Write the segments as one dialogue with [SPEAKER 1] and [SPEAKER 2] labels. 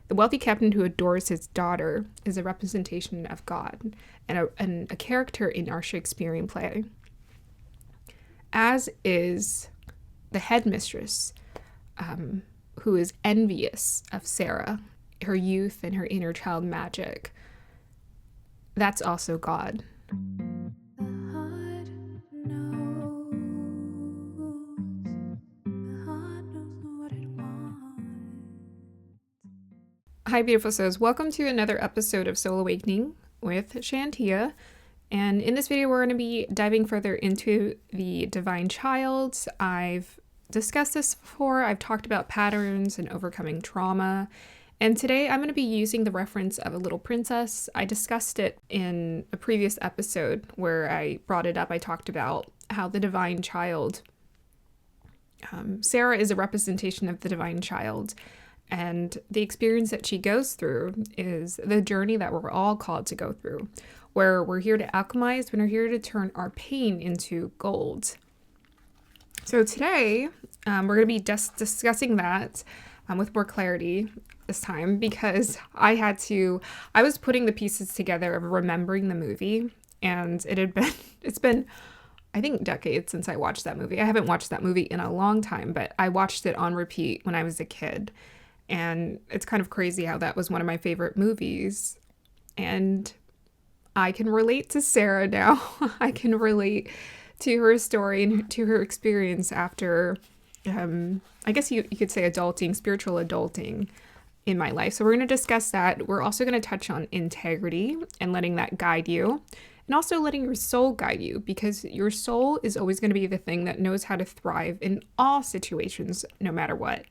[SPEAKER 1] The wealthy captain who adores his daughter is a representation of God and a character in our Shakespearean play, as is the headmistress, who is envious of Sarah, her youth and her inner child magic. That's also God. Hi, beautiful souls. Welcome to another episode of Soul Awakening with Shantia. And in this video, we're going to be diving further into the divine child. I've discussed this before. I've talked about patterns and overcoming trauma. And today I'm going to be using the reference of a little princess. I discussed it in a previous episode where I brought it up. I talked about how the divine child, Sarah is a representation of the divine child. And the experience that she goes through is the journey that we're all called to go through, where we're here to alchemize, when we're here to turn our pain into gold. So today, we're going to be discussing that with more clarity this time, because I was putting the pieces together of remembering the movie, and it's been, I think, decades since I watched that movie. I haven't watched that movie in a long time, but I watched it on repeat when I was a kid. And it's kind of crazy how that was one of my favorite movies. And I can relate to Sarah now. I can relate to her story and to her experience after, I guess you could say adulting, spiritual adulting in my life. So we're going to discuss that. We're also going to touch on integrity and letting that guide you. And also letting your soul guide you, because your soul is always going to be the thing that knows how to thrive in all situations, no matter what.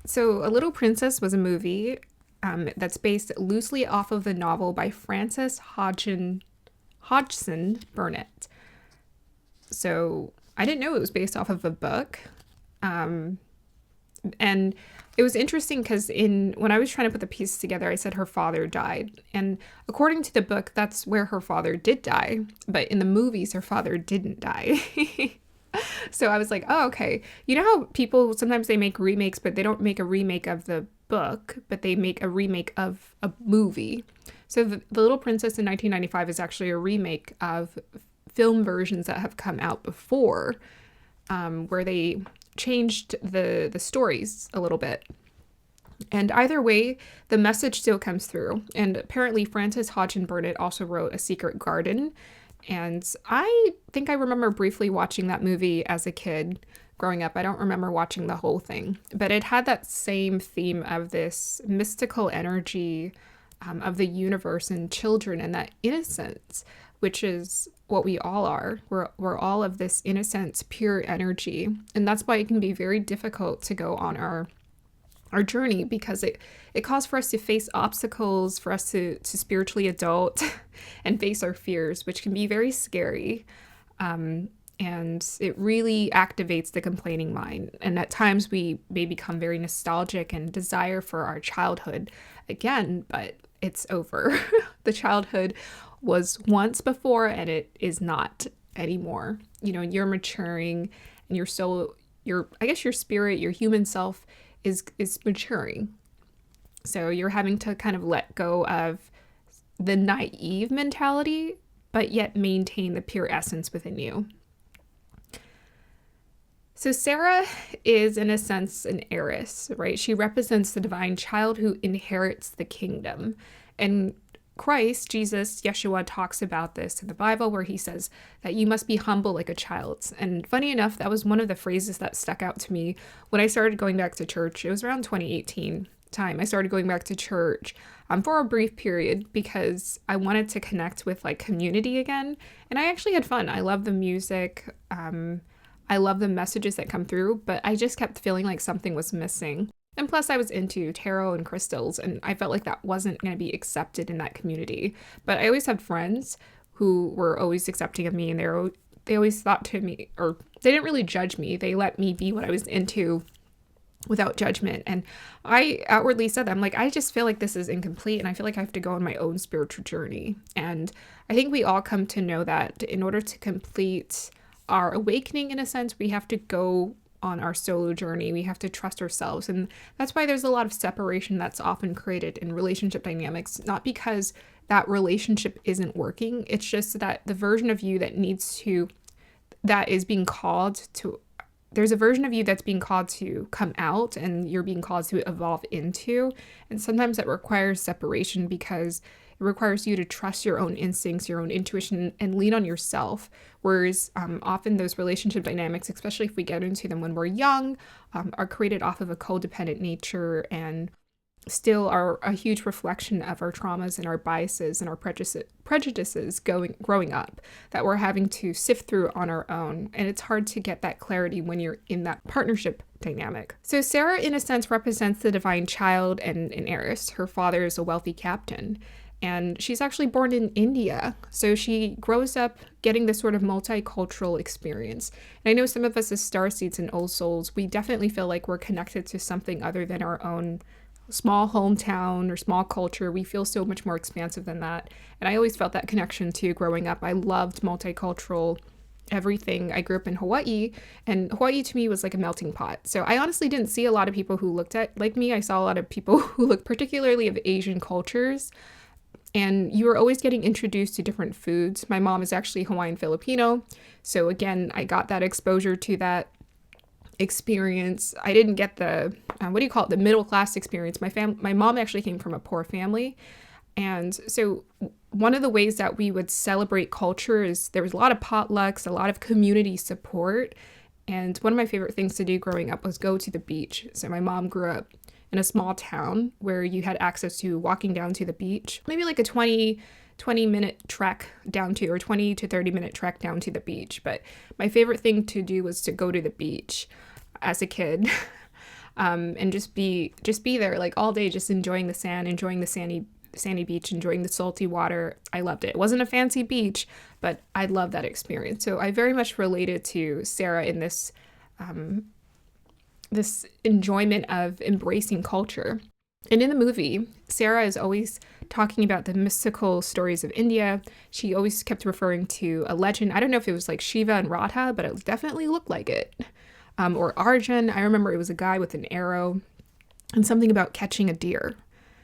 [SPEAKER 1] So A Little Princess was a movie that's based loosely off of the novel by Frances Hodgson Burnett. So I didn't know it was based off of a book. And it was interesting because when I was trying to put the pieces together, I said her father died. And according to the book, that's where her father did die. But in the movies, her father didn't die. So I was like, oh, okay. You know how people, sometimes they make remakes, but they don't make a remake of the book, but they make a remake of a movie. So The Little Princess in 1995 is actually a remake of film versions that have come out before, where they changed the stories a little bit. And either way, the message still comes through. And apparently Frances Hodgson Burnett also wrote A Secret Garden. And I think I remember briefly watching that movie as a kid growing up. I don't remember watching the whole thing, but it had that same theme of this mystical energy of the universe and children and that innocence, which is what we all are. We're all of this innocence, pure energy. And that's why it can be very difficult to go on our journey, because it calls for us to face obstacles, for us to spiritually adult and face our fears, which can be very scary. And it really activates the complaining mind. And at times we may become very nostalgic and desire for our childhood again, but it's over. The childhood was once before and it is not anymore. You know, you're maturing and your soul, your spirit, your human self is maturing. So you're having to kind of let go of the naive mentality, but yet maintain the pure essence within you. So Sarah is, in a sense, an heiress, right? She represents the divine child who inherits the kingdom. And Christ, Jesus, Yeshua, talks about this in the Bible, where he says that you must be humble like a child. And funny enough, that was one of the phrases that stuck out to me when I started going back to church. It was around 2018 time. I started going back to church for a brief period because I wanted to connect with like community again. And I actually had fun. I love the music. I love the messages that come through, but I just kept feeling like something was missing. And plus I was into tarot and crystals, and I felt like that wasn't going to be accepted in that community. But I always had friends who were always accepting of me, and they always thought to me, or they didn't really judge me. They let me be what I was into without judgment. And I outwardly said that, I'm like, I just feel like this is incomplete, and I feel like I have to go on my own spiritual journey. And I think we all come to know that in order to complete our awakening, in a sense, we have to go on our solo journey. We have to trust ourselves. And that's why there's a lot of separation that's often created in relationship dynamics, not because that relationship isn't working. It's just that the version of you that is being called to, there's a version of you that's being called to come out and you're being called to evolve into. And sometimes that requires separation because it requires you to trust your own instincts, your own intuition, and lean on yourself. Whereas often those relationship dynamics, especially if we get into them when we're young, are created off of a codependent nature and still are a huge reflection of our traumas and our biases and our prejudices growing up that we're having to sift through on our own. And it's hard to get that clarity when you're in that partnership dynamic. So Sarah, in a sense, represents the divine child and an heiress. Her father is a wealthy captain. And she's actually born in India. So she grows up getting this sort of multicultural experience. And I know some of us as starseeds and old souls, we definitely feel like we're connected to something other than our own small hometown or small culture. We feel so much more expansive than that. And I always felt that connection too growing up. I loved multicultural everything. I grew up in Hawaii, and Hawaii to me was like a melting pot. So I honestly didn't see a lot of people who looked like me. I saw a lot of people who looked particularly of Asian cultures. And you were always getting introduced to different foods. My mom is actually Hawaiian Filipino. So again, I got that exposure to that experience. I didn't get the, the middle class experience. My mom actually came from a poor family. And so one of the ways that we would celebrate culture is there was a lot of potlucks, a lot of community support. And one of my favorite things to do growing up was go to the beach. So my mom grew up in a small town where you had access to walking down to the beach, maybe like a 20-minute trek down to, or 20 to 30-minute trek down to the beach. But my favorite thing to do was to go to the beach as a kid and just be there like all day, just enjoying the sand, enjoying the sandy beach, enjoying the salty water. I loved it. It wasn't a fancy beach, but I loved that experience. So I very much related to Sarah in this this enjoyment of embracing culture. And in the movie, Sarah is always talking about the mystical stories of India. She always kept referring to a legend. I don't know if it was like Shiva and Radha, but it definitely looked like it. Or Arjun. I remember it was a guy with an arrow and something about catching a deer.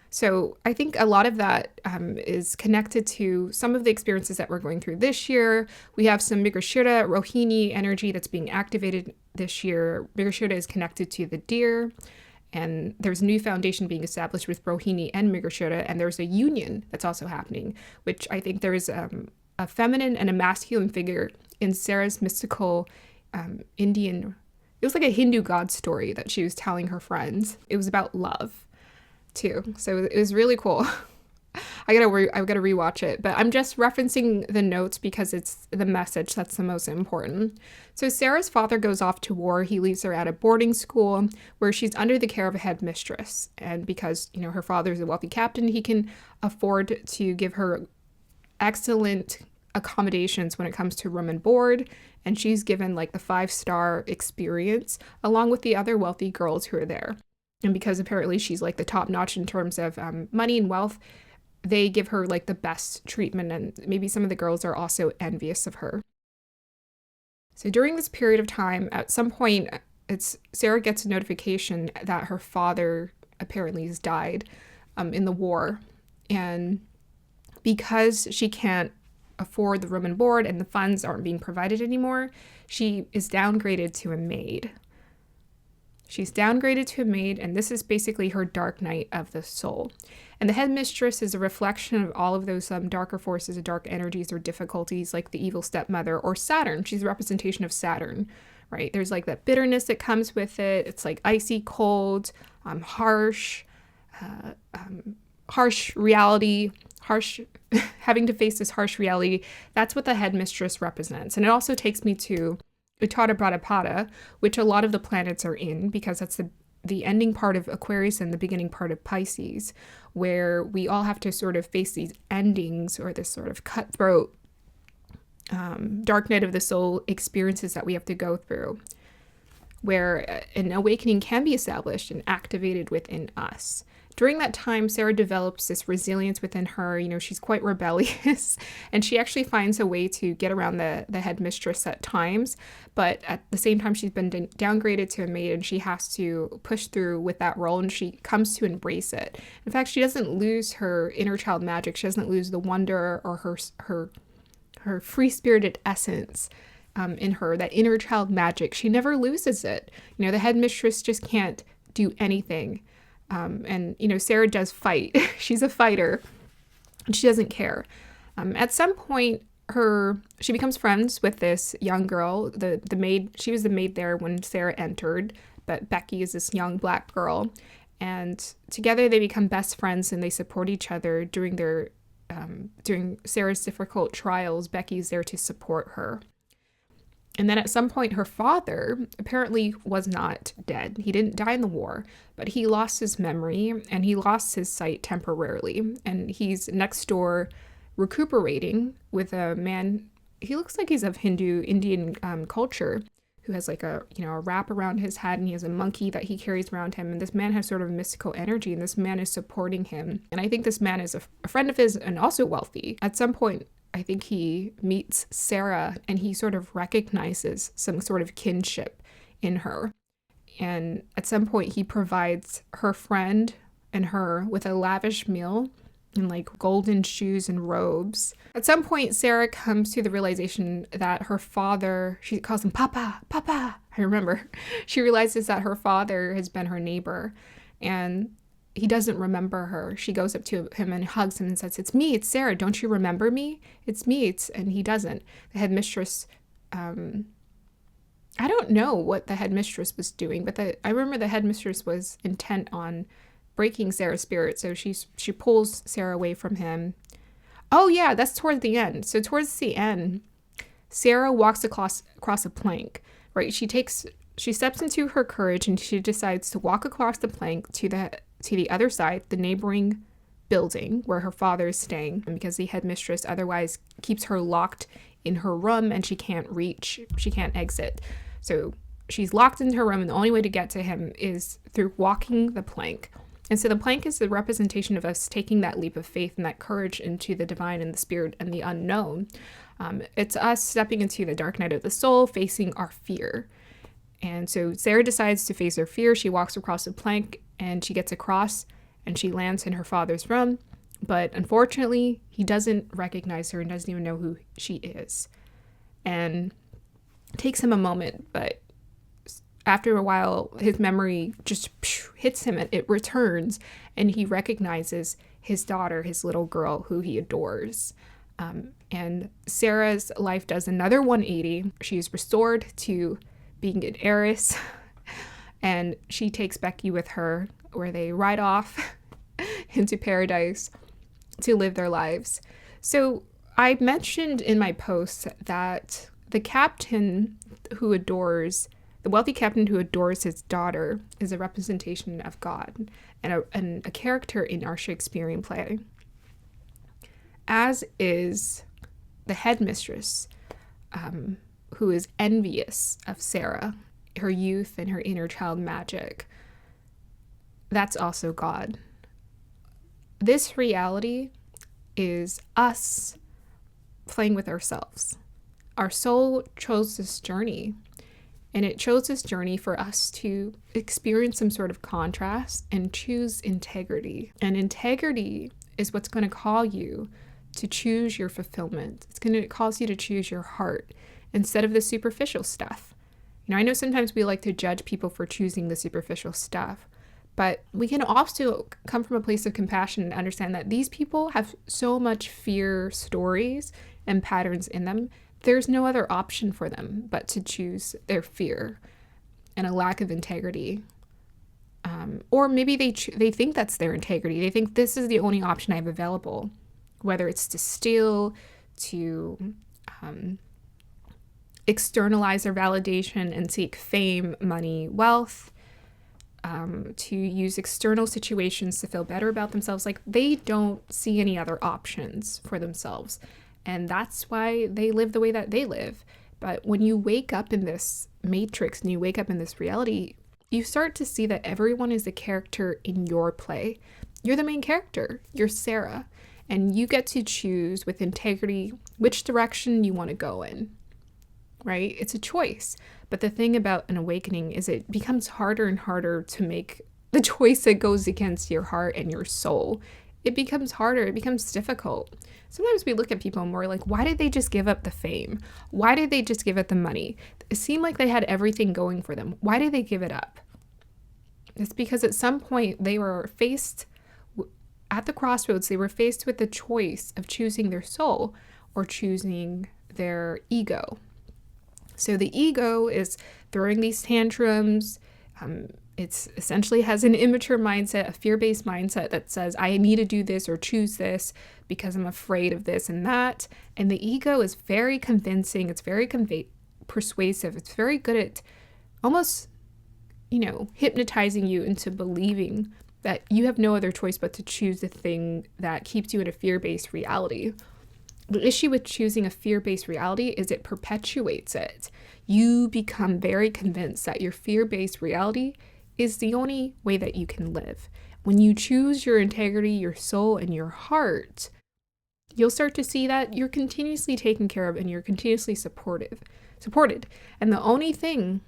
[SPEAKER 1] So I think a lot of that is connected to some of the experiences that we're going through this year. We have some Mrigashira Rohini energy that's being activated this year. Mrigashira is connected to the deer, and there's a new foundation being established with Rohini and Mrigashira, and there's a union that's also happening, which I think there's a feminine and a masculine figure in Sarah's mystical Indian. It was like a Hindu god story that she was telling her friends. It was about love too. So it was really cool. I gotta rewatch it, but I'm just referencing the notes because it's the message that's the most important. So Sarah's father goes off to war. He leaves her at a boarding school where she's under the care of a headmistress. And because, her father's a wealthy captain, he can afford to give her excellent accommodations when it comes to room and board. And she's given like the 5-star experience along with the other wealthy girls who are there. And because apparently she's like the top notch in terms of money and wealth, they give her like the best treatment, and maybe some of the girls are also envious of her. So during this period of time, at some point, Sarah gets a notification that her father apparently has died in the war. And because she can't afford the room and board and the funds aren't being provided anymore, she is downgraded to a maid. She's downgraded to a maid, and this is basically her dark night of the soul. And the headmistress is a reflection of all of those darker forces, dark energies, or difficulties, like the evil stepmother or Saturn. She's a representation of Saturn, right? There's like that bitterness that comes with it. It's like icy cold, harsh reality, having to face this harsh reality. That's what the headmistress represents. And it also takes me to Uttara Bhadrapada, which a lot of the planets are in, because that's the ending part of Aquarius and the beginning part of Pisces, where we all have to sort of face these endings or this sort of cutthroat dark night of the soul experiences that we have to go through, where an awakening can be established and activated within us. during that time, Sarah develops this resilience within her. She's quite rebellious, and she actually finds a way to get around the headmistress at times. But at the same time, she's been downgraded to a maid, and she has to push through with that role, and she comes to embrace it. In fact, she doesn't lose her inner child magic. She doesn't lose the wonder or her free-spirited essence in her, that inner child magic. She never loses it. The headmistress just can't do anything. And Sarah does fight. She's a fighter, and she doesn't care. At some point, she becomes friends with this young girl, the maid. She was the maid there when Sarah entered, but Becky is this young black girl, and together they become best friends, and they support each other during Sarah's difficult trials. Becky's there to support her. And then at some point, her father apparently was not dead. He didn't die in the war, but he lost his memory and he lost his sight temporarily. And he's next door recuperating with a man. He looks like he's of Indian culture, who has like a wrap around his head, and he has a monkey that he carries around him. And this man has sort of mystical energy, and this man is supporting him. And I think this man is a friend of his and also wealthy. At some point, I think he meets Sarah, and he sort of recognizes some sort of kinship in her. And at some point, he provides her friend and her with a lavish meal and like golden shoes and robes. At some point, Sarah comes to the realization that her father, she calls him Papa, Papa. I remember. She realizes that her father has been her neighbor, and he doesn't remember her. She goes up to him and hugs him and says, "It's me, it's Sarah. Don't you remember me? It's me." And he doesn't. The headmistress, I don't know what the headmistress was doing, but I remember the headmistress was intent on breaking Sarah's spirit. So she pulls Sarah away from him. Oh yeah, that's towards the end. So towards the end, Sarah walks across a plank, right? She steps into her courage, and she decides to walk across the plank to the other side, the neighboring building where her father is staying, because the headmistress otherwise keeps her locked in her room and she can't exit. So she's locked in her room, and the only way to get to him is through walking the plank. And so the plank is the representation of us taking that leap of faith and that courage into the divine and the spirit and the unknown. It's us stepping into the dark night of the soul, facing our fear. And so Sarah decides to face her fear. She walks across the plank, and she gets across, and she lands in her father's room. But unfortunately, he doesn't recognize her and doesn't even know who she is. And it takes him a moment, but after a while, his memory just hits him, and it returns, and he recognizes his daughter, his little girl, who he adores. And Sarah's life does another 180. She's restored to being an heiress, and she takes Becky with her, where they ride off into paradise to live their lives. So I mentioned in my post that the wealthy captain who adores his daughter is a representation of God and a character in our Shakespearean play, as is the headmistress, who is envious of Sarah, her youth and her inner child magic. That's also God. This reality is us playing with ourselves. Our soul chose this journey, and it chose this journey for us to experience some sort of contrast and choose integrity. And integrity is what's going to call you to choose your fulfillment. It's going to cause you to choose your heart instead of the superficial stuff. I know sometimes we like to judge people for choosing the superficial stuff, but we can also come from a place of compassion and understand that these people have so much fear stories and patterns in them. There's no other option for them but to choose their fear and a lack of integrity. Or maybe they think that's their integrity. They think this is the only option I have available, whether it's to steal, to externalize their validation and seek fame, money, wealth, to use external situations to feel better about themselves. Like, they don't see any other options for themselves. And that's why they live the way that they live. But when you wake up in this matrix and you wake up in this reality, you start to see that everyone is a character in your play. You're the main character. You're Sarah. And you get to choose with integrity which direction you want to go in, right? It's a choice. But the thing about an awakening is it becomes harder and harder to make the choice that goes against your heart and your soul. It becomes harder. It becomes difficult. Sometimes we look at people and we're like, why did they just give up the fame? Why did they just give up the money? It seemed like they had everything going for them. Why did they give it up? It's because at some point they were faced at the crossroads, they were faced with the choice of choosing their soul or choosing their ego. So the ego is throwing these tantrums. It's essentially has an immature mindset, a fear-based mindset that says, I need to do this or choose this because I'm afraid of this and that. And the ego is very convincing. It's very persuasive. It's very good at almost, hypnotizing you into believing that you have no other choice but to choose the thing that keeps you in a fear-based reality. The issue with choosing a fear-based reality is it perpetuates it. You become very convinced that your fear-based reality is the only way that you can live. When you choose your integrity, your soul, and your heart, you'll start to see that you're continuously taken care of and you're continuously supported. And the only thing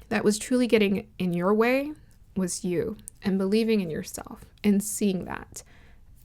[SPEAKER 1] that was truly getting in your way was you and believing in yourself and seeing that.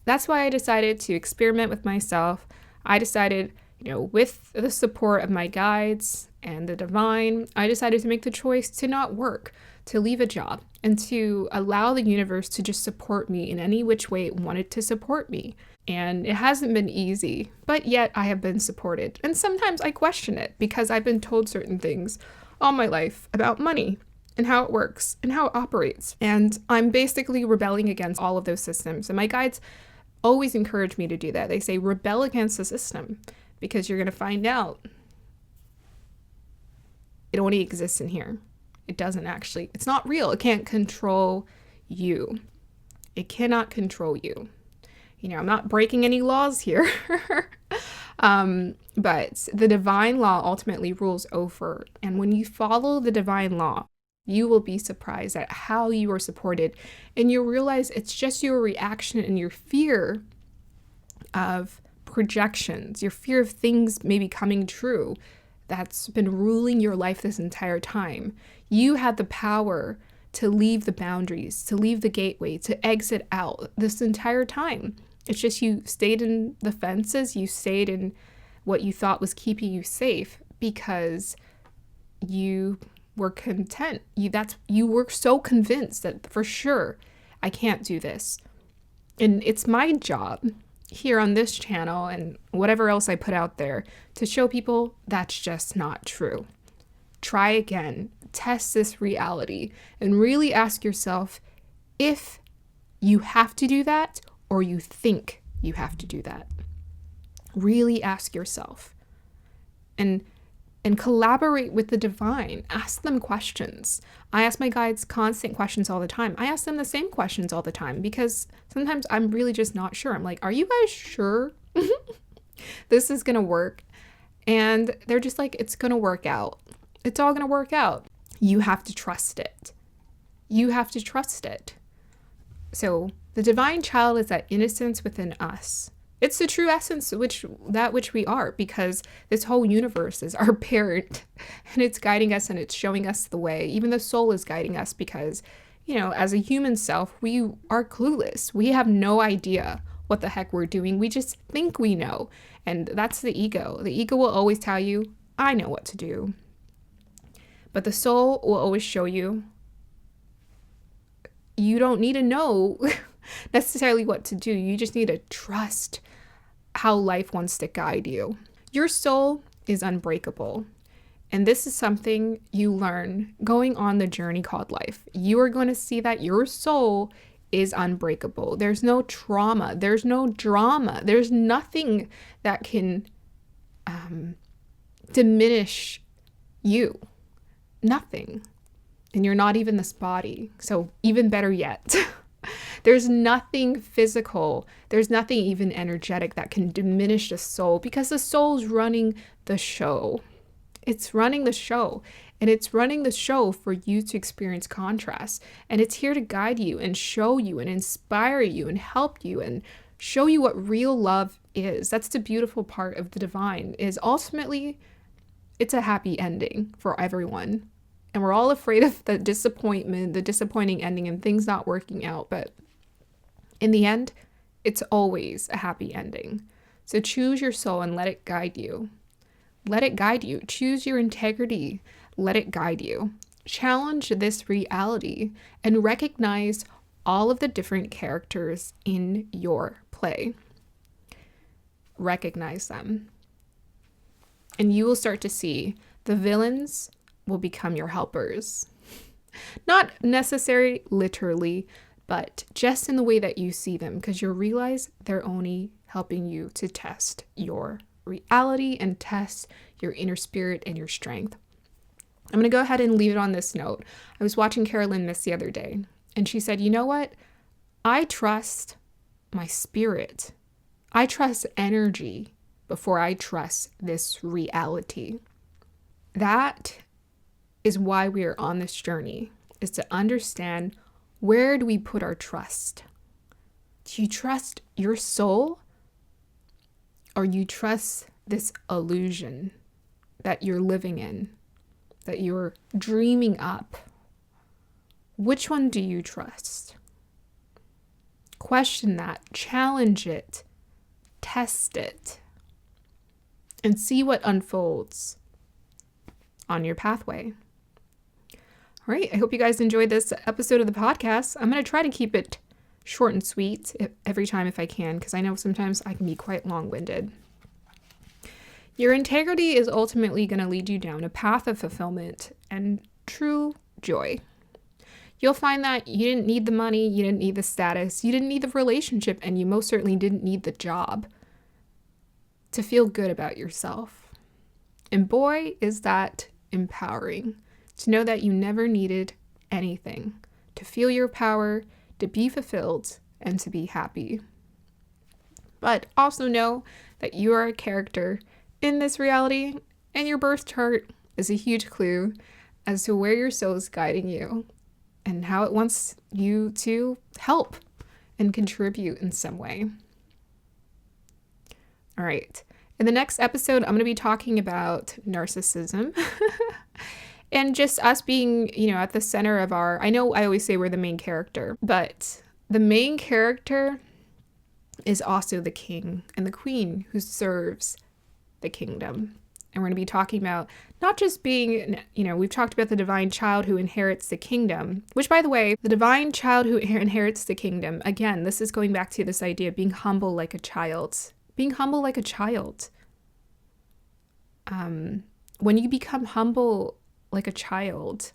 [SPEAKER 1] That's why I decided to experiment with myself. I decided, with the support of my guides and the divine, I decided to make the choice to not work, to leave a job, and to allow the universe to just support me in any which way it wanted to support me. And it hasn't been easy, but yet I have been supported. And sometimes I question it because I've been told certain things all my life about money and how it works and how it operates. And I'm basically rebelling against all of those systems. And my guides always encourage me to do that. They say, rebel against the system because you're going to find out it only exists in here. It doesn't actually, it's not real. It can't control you. It cannot control you. I'm not breaking any laws here. But the divine law ultimately rules over. And when you follow the divine law, you will be surprised at how you are supported. And you'll realize it's just your reaction and your fear of projections, your fear of things maybe coming true that's been ruling your life this entire time. You had the power to leave the boundaries, to leave the gateway, to exit out this entire time. It's just you stayed in the fences, you stayed in what you thought was keeping you safe because you were content. You were so convinced that for sure I can't do this. And it's my job here on this channel and whatever else I put out there to show people that's just not true. Try again, test this reality, and really ask yourself if you have to do that or you think you have to do that. Really ask yourself and collaborate with the divine. Ask them questions. I ask my guides constant questions all the time. I ask them the same questions all the time because sometimes I'm really just not sure. I'm like, are you guys sure this is going to work? And they're just like, it's going to work out. It's all going to work out. You have to trust it. You have to trust it. So the divine child is that innocence within us. It's the true essence which we are, because this whole universe is our parent and it's guiding us and it's showing us the way. Even the soul is guiding us because, as a human self, we are clueless. We have no idea what the heck we're doing. We just think we know. And that's the ego. The ego will always tell you, I know what to do. But the soul will always show you, you don't need to know necessarily what to do. You just need to trust how life wants to guide you. Your soul is unbreakable. And this is something you learn going on the journey called life. You are going to see that your soul is unbreakable. There's no trauma. There's no drama. There's nothing that can diminish you. Nothing. And you're not even this body. So even better yet. There's nothing physical, there's nothing even energetic that can diminish the soul because the soul's running the show. It's running the show, and it's running the show for you to experience contrast. And it's here to guide you and show you and inspire you and help you and show you what real love is. That's the beautiful part of the divine, is ultimately it's a happy ending for everyone. And we're all afraid of the disappointment, the disappointing ending and things not working out. But in the end, it's always a happy ending. So choose your soul and let it guide you. Let it guide you. Choose your integrity. Let it guide you. Challenge this reality and recognize all of the different characters in your play. Recognize them. And you will start to see the villains will become your helpers. Not necessarily literally, but just in the way that you see them, because you'll realize they're only helping you to test your reality and test your inner spirit and your strength. I'm going to go ahead and leave it on this note. I was watching Carolyn Miss the other day, and she said, you know what? I trust my spirit. I trust energy before I trust this reality. That is why we are on this journey, is to understand, where do we put our trust? Do you trust your soul? Or you trust this illusion that you're living in, that you're dreaming up? Which one do you trust? Question that, challenge it, test it, and see what unfolds on your pathway. All right, I hope you guys enjoyed this episode of the podcast. I'm going to try to keep it short and sweet every time if I can, because I know sometimes I can be quite long-winded. Your integrity is ultimately going to lead you down a path of fulfillment and true joy. You'll find that you didn't need the money, you didn't need the status, you didn't need the relationship, and you most certainly didn't need the job to feel good about yourself. And boy, is that empowering, to know that you never needed anything, to feel your power, to be fulfilled, and to be happy. But also know that you are a character in this reality, and your birth chart is a huge clue as to where your soul is guiding you and how it wants you to help and contribute in some way. All right. In the next episode, I'm going to be talking about narcissism and just us being, at the center of I know I always say we're the main character, but the main character is also the king and the queen who serves the kingdom. And we're going to be talking about not just being, we've talked about the divine child who inherits the kingdom, which, by the way, the divine child who inherits the kingdom, again, this is going back to this idea of being humble like a child. Being humble like a child. When you become humble like a child,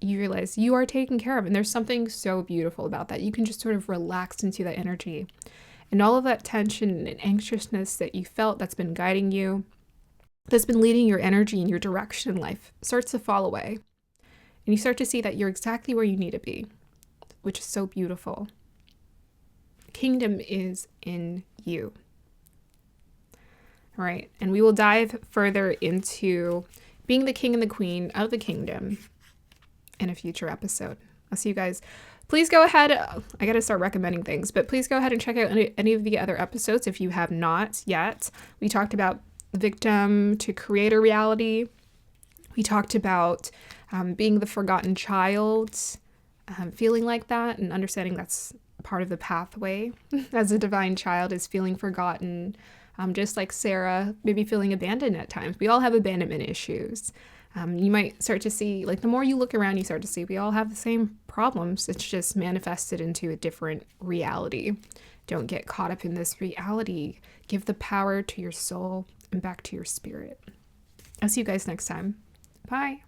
[SPEAKER 1] you realize you are taken care of. And there's something so beautiful about that. You can just sort of relax into that energy. And all of that tension and anxiousness that you felt that's been guiding you, that's been leading your energy in your direction in life, starts to fall away. And you start to see that you're exactly where you need to be, which is so beautiful. Kingdom is in you. All right. And we will dive further into being the king and the queen of the kingdom in a future episode. I'll see you guys. Please go ahead. I got to start recommending things, but please go ahead and check out any of the other episodes if you have not yet. We talked about victim to creator reality. We talked about being the forgotten child, feeling like that and understanding that's part of the pathway as a divine child is feeling forgotten, just like Sarah, maybe feeling abandoned at times. We all have abandonment issues. You might start to see, the more you look around, you start to see we all have the same problems. It's just manifested into a different reality. Don't get caught up in this reality. Give the power to your soul and back to your spirit. I'll see you guys next time. Bye.